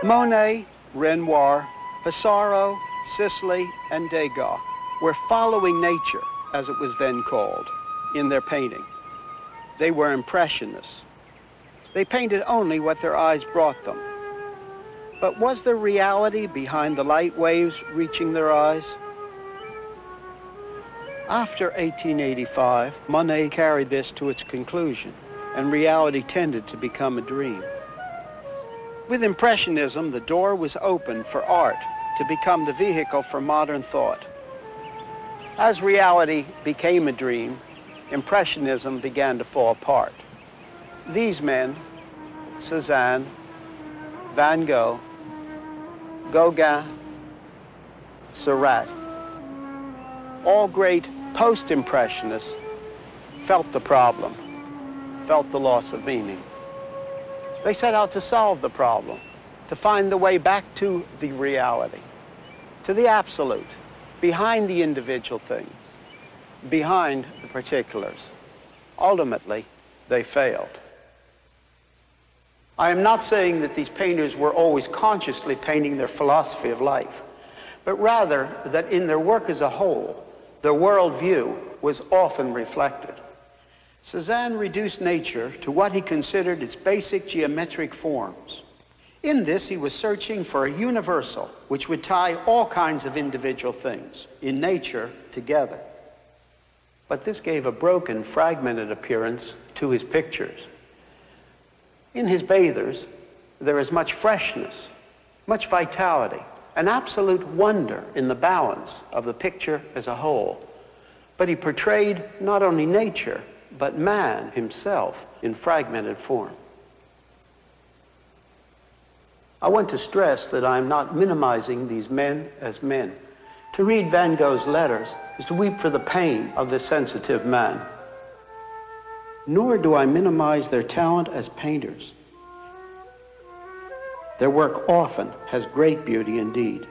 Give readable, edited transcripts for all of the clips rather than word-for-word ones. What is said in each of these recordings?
Monet, Renoir, Pissarro, Sisley, and Degas were following nature, as it was then called, in their painting. They were impressionists. They painted only what their eyes brought them. But was there reality behind the light waves reaching their eyes? After 1885, Monet carried this to its conclusion, and reality tended to become a dream. With Impressionism, the door was open for art to become the vehicle for modern thought. As reality became a dream, Impressionism began to fall apart. These men, Cézanne, Van Gogh, Gauguin, Seurat, all great post-impressionists, felt the problem, felt the loss of meaning. They set out to solve the problem, to find the way back to the reality, to the absolute, behind the individual things, behind the particulars. Ultimately, they failed. I am not saying that these painters were always consciously painting their philosophy of life, but rather that in their work as a whole, their worldview was often reflected. Cézanne reduced nature to what he considered its basic geometric forms. In this, he was searching for a universal which would tie all kinds of individual things in nature together. But this gave a broken, fragmented appearance to his pictures. In his bathers, there is much freshness, much vitality, an absolute wonder in the balance of the picture as a whole. But he portrayed not only nature, but man himself in fragmented form. I want to stress that I am not minimizing these men as men. To read Van Gogh's letters is to weep for the pain of the sensitive man. Nor do I minimize their talent as painters. Their work often has great beauty indeed.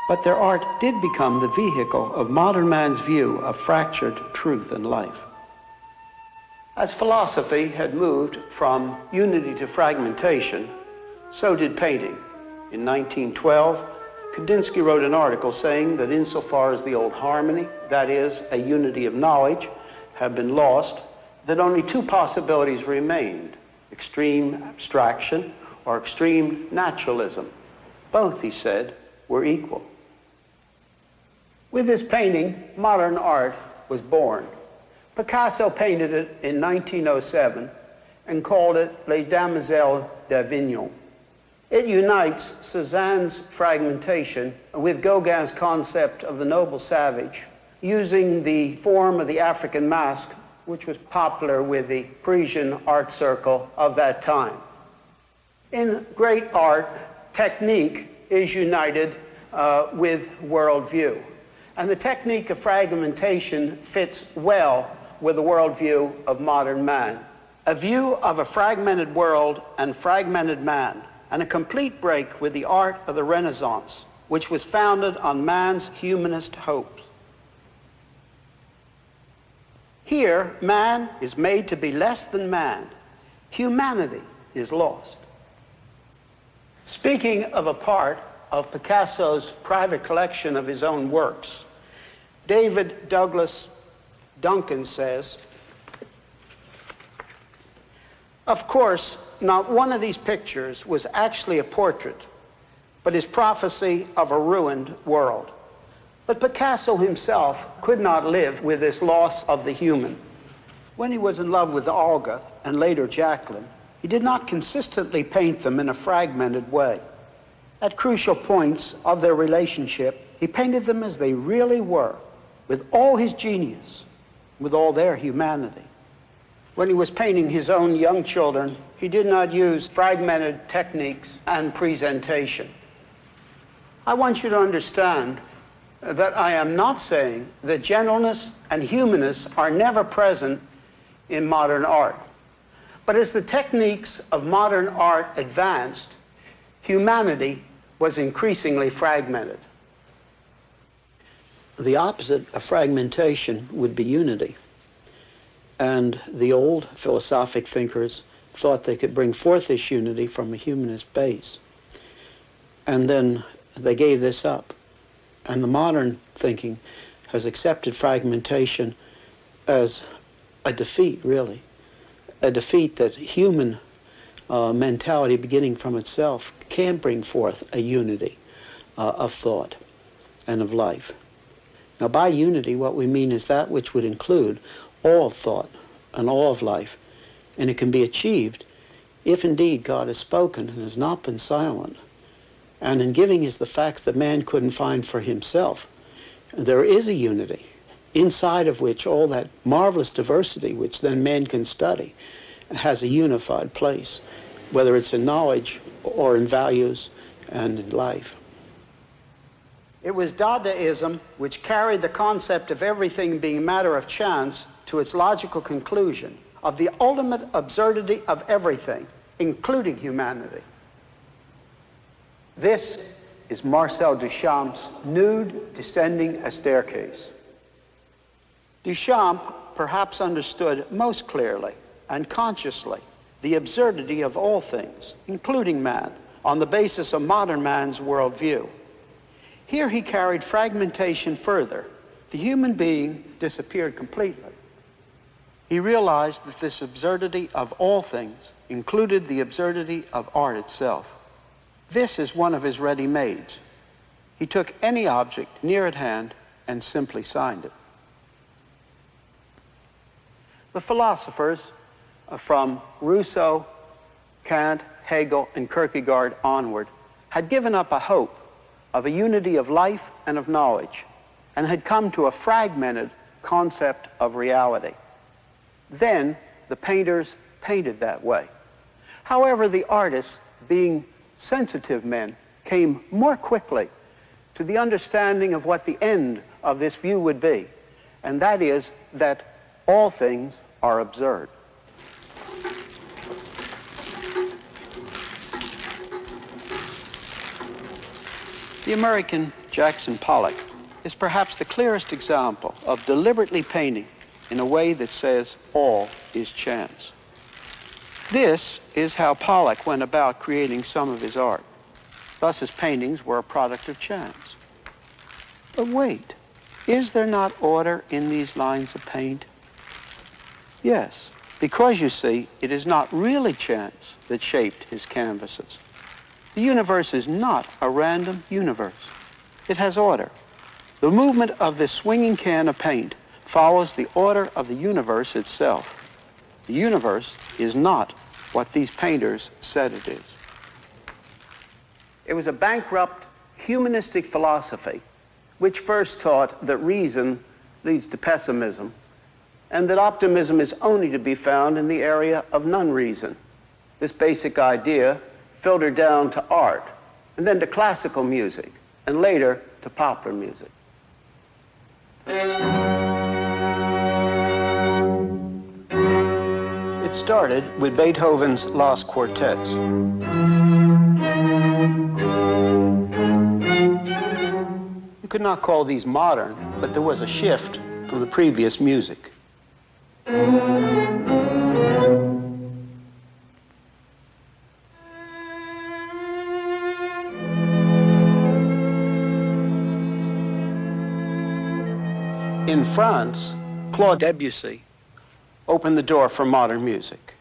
But their art did become the vehicle of modern man's view of fractured truth and life. As philosophy had moved from unity to fragmentation, so did painting. In 1912, Kandinsky wrote an article saying that insofar as the old harmony, that is, a unity of knowledge, have been lost, that only two possibilities remained: extreme abstraction or extreme naturalism. Both, he said, were equal. With this painting, modern art was born. Picasso painted it in 1907 and called it Les Demoiselles d'Avignon. It unites Cézanne's fragmentation with Gauguin's concept of the noble savage, using the form of the African mask, which was popular with the Parisian art circle of that time. In great art, technique is united with worldview. And the technique of fragmentation fits well with the worldview of modern man. A view of a fragmented world and fragmented man, and a complete break with the art of the Renaissance, which was founded on man's humanist hopes. Here, man is made to be less than man. Humanity is lost. Speaking of a part of Picasso's private collection of his own works, David Douglas Duncan says, "Of course, not one of these pictures was actually a portrait, but his prophecy of a ruined world. But Picasso himself could not live with this loss of the human. When he was in love with Olga and later Jacqueline, he did not consistently paint them in a fragmented way. At crucial points of their relationship, he painted them as they really were, with all his genius, with all their humanity. When he was painting his own young children, he did not use fragmented techniques and presentation." I want you to understand that I am not saying that gentleness and humanness are never present in modern art. But as the techniques of modern art advanced, humanity was increasingly fragmented. The opposite of fragmentation would be unity. And the old philosophic thinkers thought they could bring forth this unity from a humanist base. And then they gave this up. And the modern thinking has accepted fragmentation as a defeat, really. A defeat that human mentality, beginning from itself, can bring forth a unity of thought and of life. Now, by unity, what we mean is that which would include all of thought and all of life. And it can be achieved if indeed God has spoken and has not been silent. And in giving us the facts that man couldn't find for himself, there is a unity inside of which all that marvelous diversity, which then man can study, has a unified place, whether it's in knowledge or in values and in life. It was Dadaism which carried the concept of everything being matter of chance to its logical conclusion of the ultimate absurdity of everything, including humanity. This is Marcel Duchamp's Nude Descending a Staircase. Duchamp perhaps understood most clearly and consciously the absurdity of all things, including man, on the basis of modern man's worldview. Here he carried fragmentation further. The human being disappeared completely. He realized that this absurdity of all things included the absurdity of art itself. This is one of his ready-mades. He took any object near at hand and simply signed it. The philosophers from Rousseau, Kant, Hegel, and Kierkegaard onward had given up a hope of a unity of life and of knowledge, and had come to a fragmented concept of reality. Then the painters painted that way. However, the artists, being sensitive men, came more quickly to the understanding of what the end of this view would be, and that is that all things are absurd. The American Jackson Pollock is perhaps the clearest example of deliberately painting in a way that says all is chance. This is how Pollock went about creating some of his art. Thus his paintings were a product of chance. But wait, is there not order in these lines of paint? Yes, because you see, it is not really chance that shaped his canvases. The universe is not a random universe. It has order. The movement of this swinging can of paint follows the order of the universe itself. The universe is not what these painters said it is. It was a bankrupt humanistic philosophy which first taught that reason leads to pessimism and that optimism is only to be found in the area of non-reason. This basic idea filtered down to art, and then to classical music, and later to popular music. It started with Beethoven's Last Quartets. You could not call these modern, but there was a shift from the previous music. In France, Claude Debussy opened the door for modern music.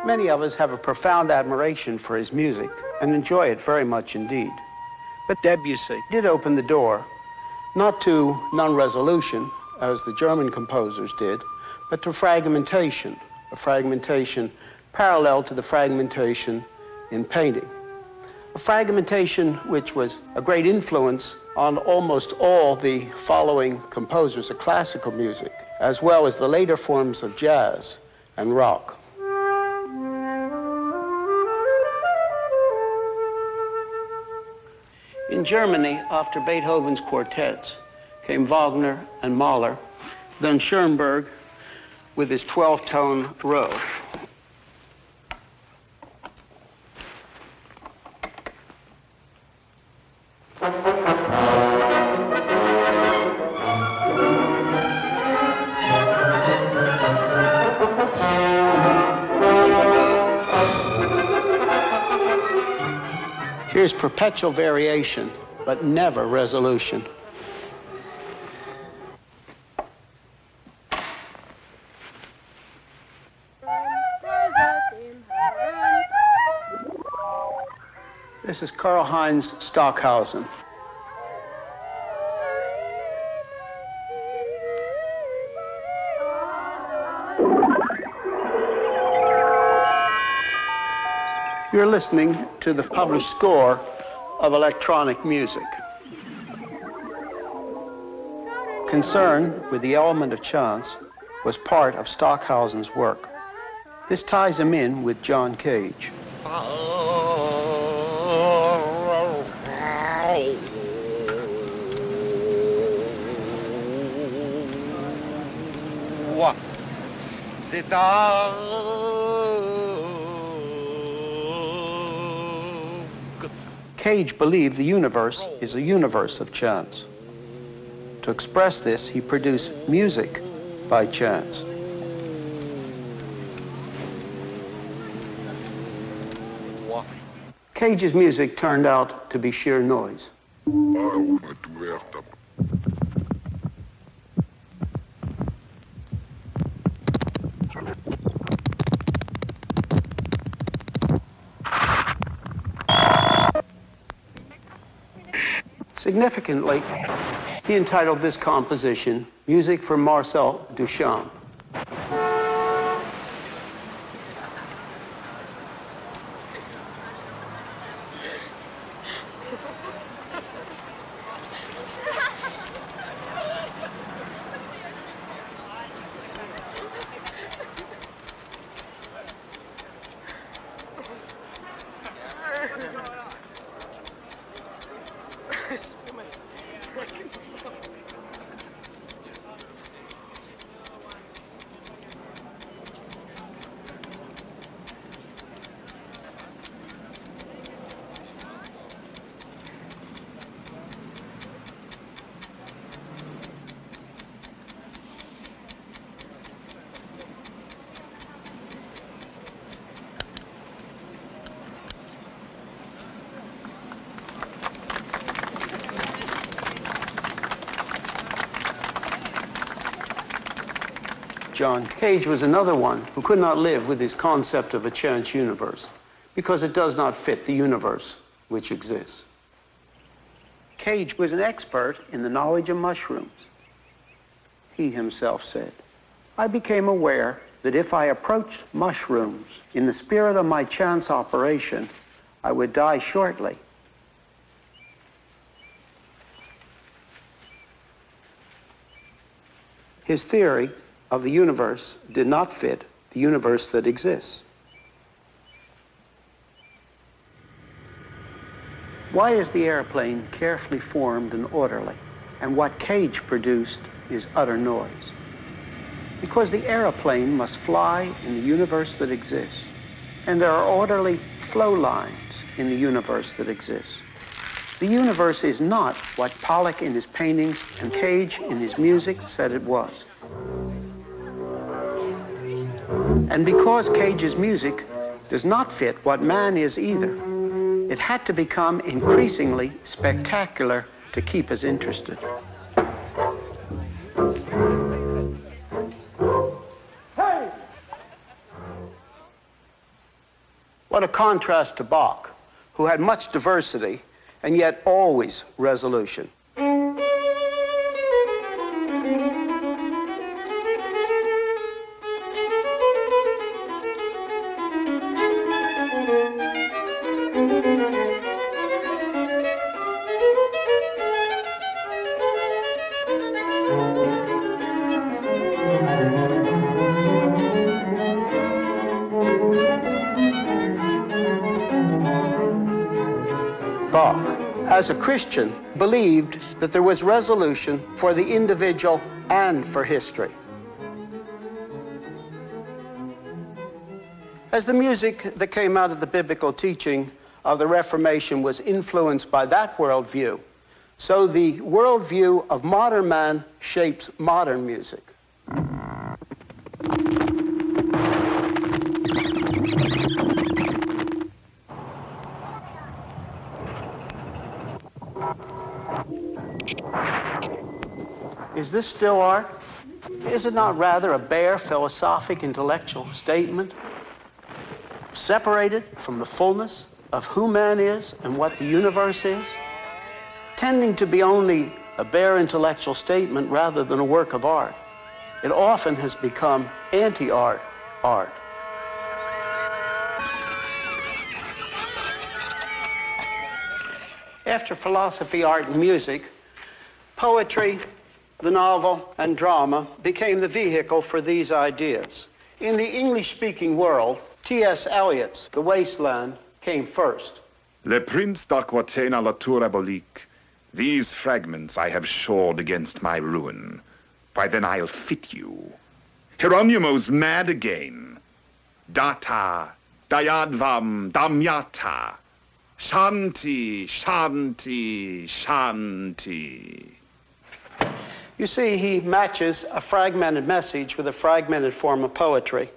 Many of us have a profound admiration for his music and enjoy it very much indeed. But Debussy did open the door, not to non-resolution, as the German composers did, but to fragmentation, a fragmentation parallel to the fragmentation in painting. A fragmentation which was a great influence on almost all the following composers of classical music, as well as the later forms of jazz and rock. In Germany, after Beethoven's quartets, came Wagner and Mahler, then Schoenberg with his 12-tone Rogue. Here's perpetual variation, but never resolution. This is Karl-Heinz Stockhausen. You're listening to the published score of electronic music. Concern with the element of chance was part of Stockhausen's work. This ties him in with John Cage. Cage believed the universe is a universe of chance. To express this, he produced music by chance. Cage's music turned out to be sheer noise. Significantly, he entitled this composition Music for Marcel Duchamp. John Cage was another one who could not live with his concept of a chance universe because it does not fit the universe which exists. Cage was an expert in the knowledge of mushrooms. He himself said, "I became aware that if I approached mushrooms in the spirit of my chance operation, I would die shortly." His theory of the universe did not fit the universe that exists. Why is the airplane carefully formed and orderly, and what Cage produced is utter noise? Because the airplane must fly in the universe that exists, and there are orderly flow lines in the universe that exists. The universe is not what Pollock in his paintings and Cage in his music said it was. And because Cage's music does not fit what man is either, it had to become increasingly spectacular to keep us interested. Hey! What a contrast to Bach, who had much diversity and yet always resolution. Bach as a Christian, believed that there was resolution for the individual and for history. As the music that came out of the biblical teaching of the Reformation was influenced by that worldview, so the worldview of modern man shapes modern music. Is this still art? Is it not rather a bare philosophic intellectual statement, separated from the fullness of who man is and what the universe is, tending to be only a bare intellectual statement rather than a work of art? It often has become anti-art art. After philosophy, art, and music, poetry, the novel, and drama became the vehicle for these ideas. In the English-speaking world, T.S. Eliot's The Wasteland came first. Le prince d'Aquitaine à la tour abolique. These fragments I have shored against my ruin. Why, then I'll fit you. Hieronymo's mad again. Data, dayadvam, damyata. Shanti, shanti, shanti. You see, he matches a fragmented message with a fragmented form of poetry.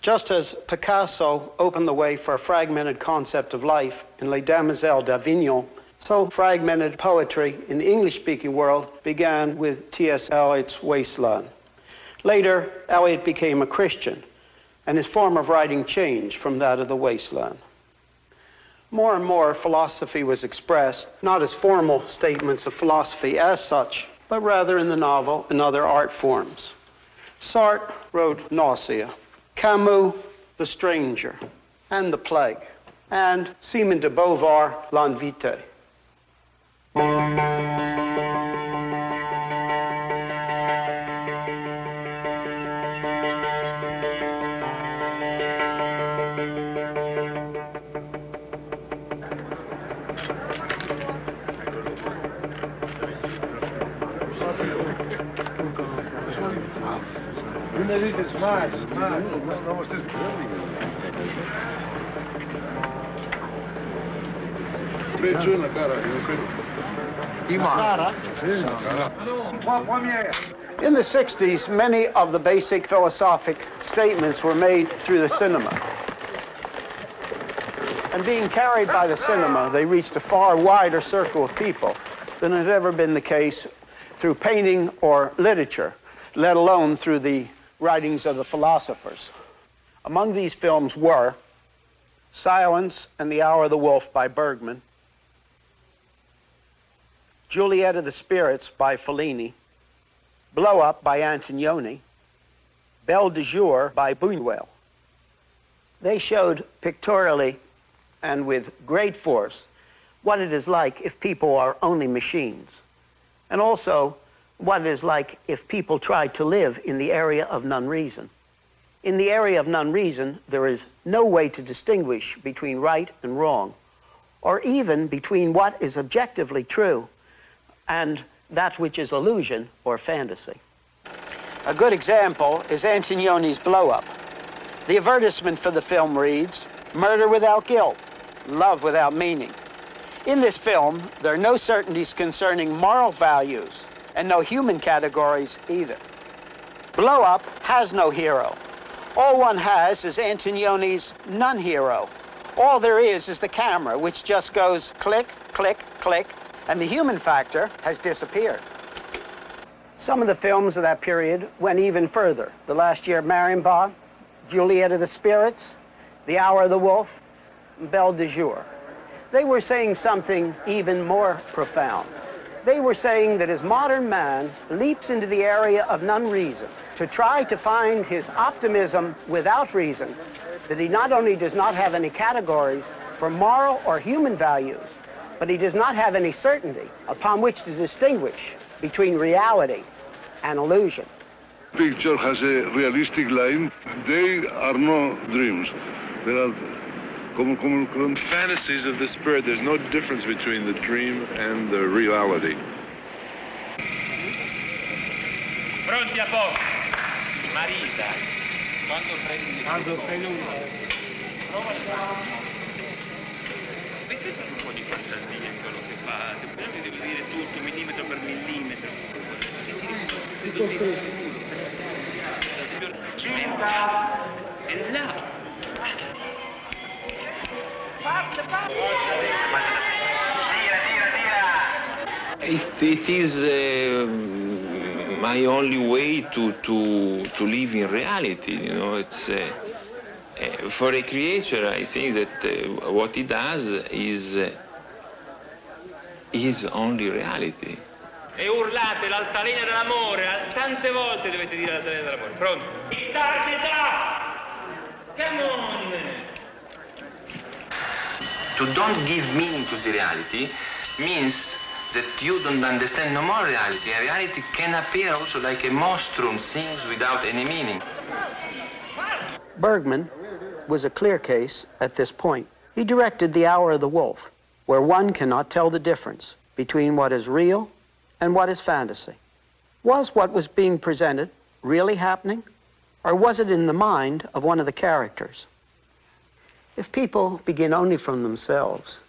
Just as Picasso opened the way for a fragmented concept of life in Les Demoiselles d'Avignon, so fragmented poetry in the English-speaking world began with T.S. Eliot's Wasteland. Later, Eliot became a Christian, and his form of writing changed from that of the Wasteland. More and more, philosophy was expressed, not as formal statements of philosophy as such, but rather in the novel and other art forms. Sartre wrote Nausea, Camus, The Stranger, and The Plague, and Simone de Beauvoir, L'Invité. In the 60s, many of the basic philosophic statements were made through the cinema. And being carried by the cinema, they reached a far wider circle of people than had ever been the case through painting or literature, let alone through the writings of the philosophers. Among these films were Silence and the Hour of the Wolf by Bergman, Juliet of the Spirits by Fellini, Blow Up by Antonioni, Belle de Jour by Buñuel. They showed pictorially and with great force what it is like if people are only machines, and also what it is like if people try to live in the area of non-reason. In the area of non-reason, there is no way to distinguish between right and wrong, or even between what is objectively true and that which is illusion or fantasy. A good example is Antonioni's Blow Up. The advertisement for the film reads, "Murder without guilt, love without meaning." In this film, there are no certainties concerning moral values and no human categories either. Blow Up has no hero. All one has is Antonioni's non-hero. All there is the camera, which just goes click, click, click, and the human factor has disappeared. Some of the films of that period went even further. The Last Year of Marienbad, Juliet of the Spirits, The Hour of the Wolf, Belle de Jour. They were saying something even more profound. They were saying that as modern man leaps into the area of non-reason to try to find his optimism without reason, that he not only does not have any categories for moral or human values, but he does not have any certainty upon which to distinguish between reality and illusion. Picture has a realistic line. They are no dreams. They are Fantasies of the spirit. There's no difference between the dream and the reality. Pronti a poco. Marisa, quando fai lui. Perché fai un po' di fantasia in quello che fate? Poi mi devi dire tutto, millimetro per millimetro. E là. It is my only way to live in reality. You know, it's for a creature. I think that what he does is only reality. E urlate l'altalena dell'amore, tante volte dovete dire l'altalena dell'amore. Pronto? Come on! To don't give meaning to the reality means that you don't understand no more reality. And reality can appear also like a monstrum, things without any meaning. Bergman was a clear case at this point. He directed The Hour of the Wolf, where one cannot tell the difference between what is real and what is fantasy. Was what was being presented really happening, or was it in the mind of one of the characters? If people begin only from themselves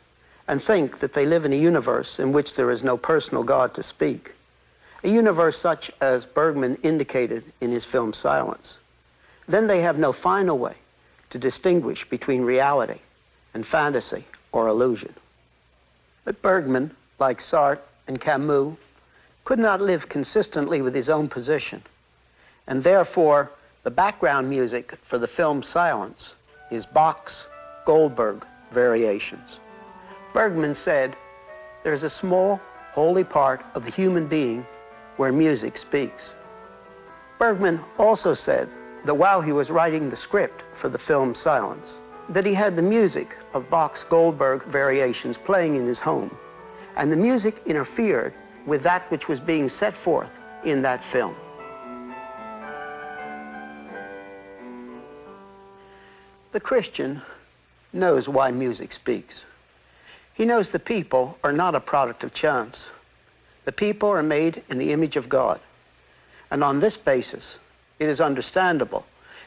and think that they live in a universe in which there is no personal God to speak, a universe such as Bergman indicated in his film Silence, then they have no final way to distinguish between reality and fantasy or illusion. But Bergman, like Sartre and Camus, could not live consistently with his own position, and therefore the background music for the film Silence is Bach's Goldberg variations. Bergman said, "There's a small, holy part of the human being where music speaks." Bergman also said that while he was writing the script for the film Silence, that he had the music of Bach's Goldberg variations playing in his home, and the music interfered with that which was being set forth in that film. The Christian knows why music speaks. He knows the people are not a product of chance. The people are made in the image of God. And on this basis, it is understandable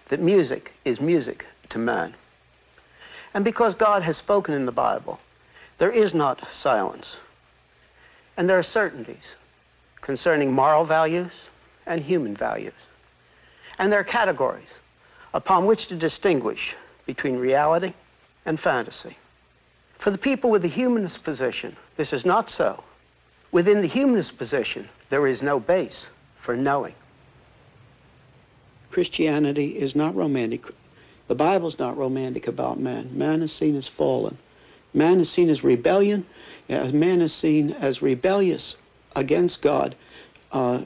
that music is music to man. And because God has spoken in the Bible, there is not silence. And there are certainties concerning moral values and human values. And there are categories upon which to distinguish between reality and fantasy. For the people with the humanist position, this is not so. Within the humanist position, there is no base for knowing. Christianity is not romantic. The Bible's not romantic about man. Man is seen as fallen. Man is seen as rebellion. Man is seen as rebellious against God,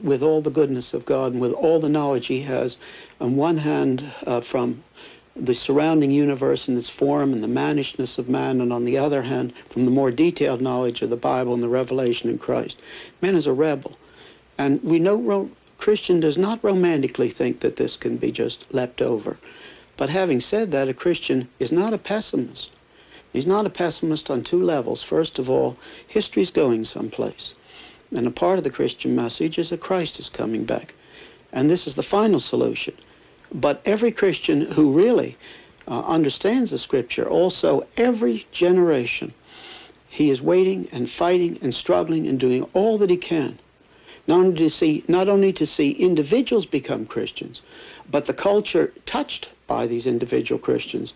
with all the goodness of God and with all the knowledge he has, on one hand from the surrounding universe and its form and the mannishness of man, and on the other hand from the more detailed knowledge of the Bible and the revelation in Christ. Man is a rebel. And we know Christian does not romantically think that this can be just leapt over. But having said that, a Christian is not a pessimist. He's not a pessimist on two levels. First of all, history's going someplace. And a part of the Christian message is that Christ is coming back. And this is the final solution. But every Christian who really understands the Scripture, also every generation, he is waiting and fighting and struggling and doing all that he can, not only to see individuals become Christians, but the culture touched by these individual Christians.